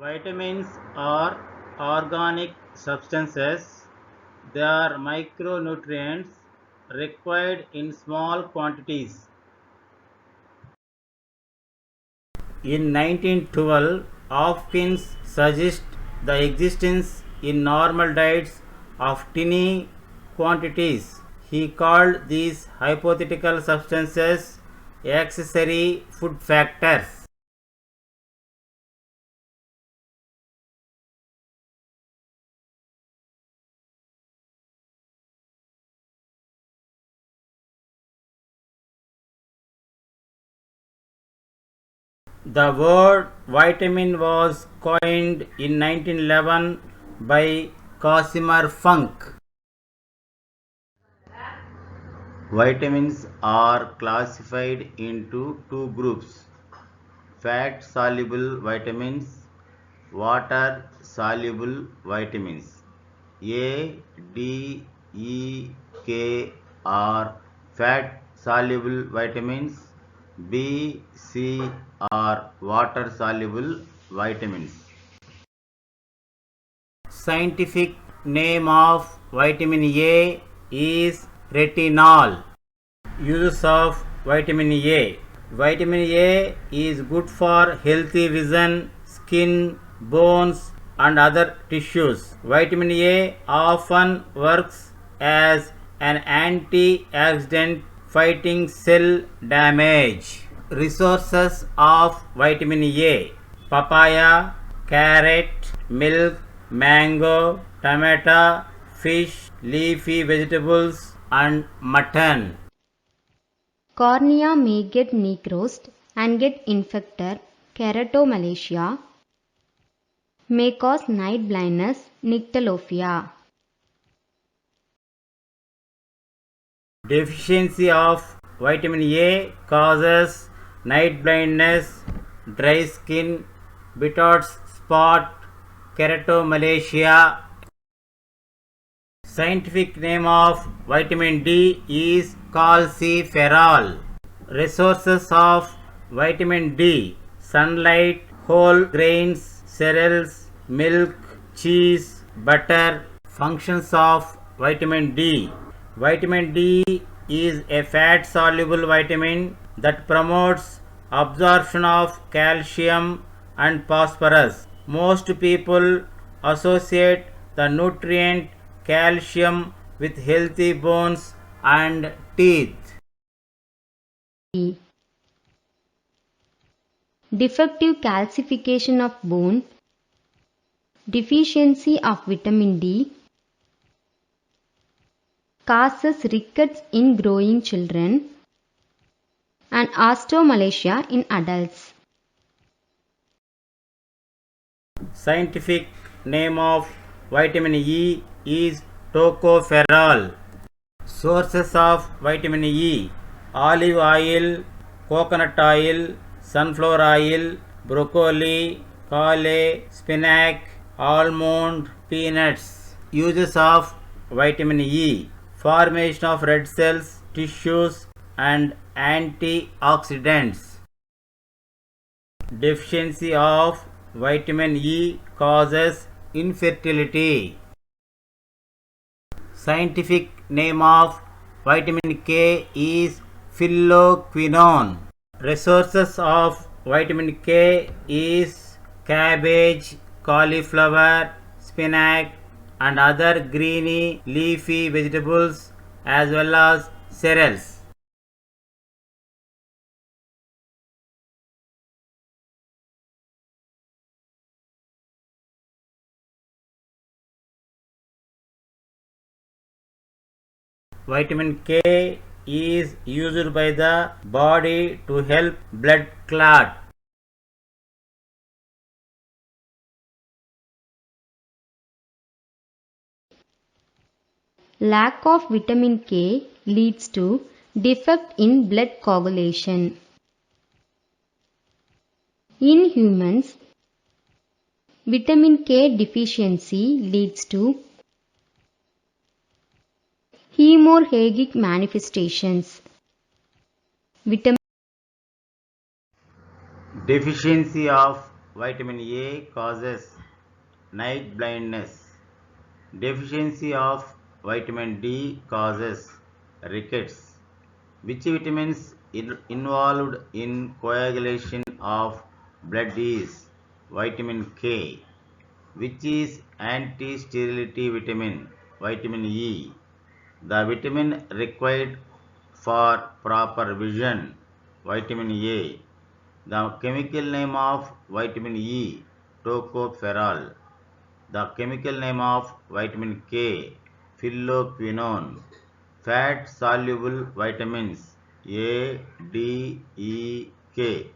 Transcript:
Vitamins are organic substances. They are micronutrients required in small quantities. In 1912, Hopkins suggested the existence in normal diets of tiny quantities. He called these hypothetical substances accessory food factors. The word vitamin was coined in 1911 by Casimir Funk. Vitamins are classified into two groups: fat soluble vitamins, water soluble vitamins. A, D, E, K are fat soluble vitamins. B, C are water soluble vitamins. Scientific name of vitamin A is retinol. Uses of vitamin A. Vitamin A is good for healthy vision, skin, bones, and other tissues. Vitamin A often works as an antioxidant fighting cell damage. Resources of vitamin A: papaya, carrot, milk, mango, tomato, fish, leafy vegetables, and mutton. Cornea may get necrosed and get infected. Keratomalacia may cause night blindness. Nyctalophia. Deficiency of vitamin A causes night blindness, dry skin, Bittot's spot, keratomalacia. Scientific name of vitamin D is calciferol. Resources of vitamin D: sunlight, whole grains, cereals, milk, cheese, butter. Functions of vitamin D: vitamin D is a fat soluble vitamin that promotes absorption of calcium and phosphorus. Most people associate the nutrient calcium with healthy bones and teeth. Defective calcification of bone. Deficiency of vitamin D causes rickets in growing children and osteomalacia in adults. Scientific name of vitamin E is tocopherol. Sources of vitamin E: olive oil, coconut oil, sunflower oil, broccoli, kale, spinach, almond, peanuts. Uses of vitamin E: formation of red cells, tissues, and antioxidants. Deficiency of vitamin E causes infertility. Scientific name of vitamin K is phylloquinone. Resources of vitamin K is cabbage, cauliflower, spinach, and other greeny leafy vegetables as well as cereals. Vitamin K is used by the body to help blood clot. Lack of vitamin K leads to defect in blood coagulation. In humans, vitamin K deficiency leads to hemorrhagic manifestations. Deficiency of vitamin A causes night blindness. Deficiency of vitamin D causes rickets. Which vitamins involved in coagulation of blood is vitamin K. Which is anti-sterility vitamin? Vitamin E. The vitamin required for proper vision. Vitamin A. The chemical name of vitamin E, tocopherol. The chemical name of vitamin K, phylloquinone. Fat soluble vitamins A, D, E, K.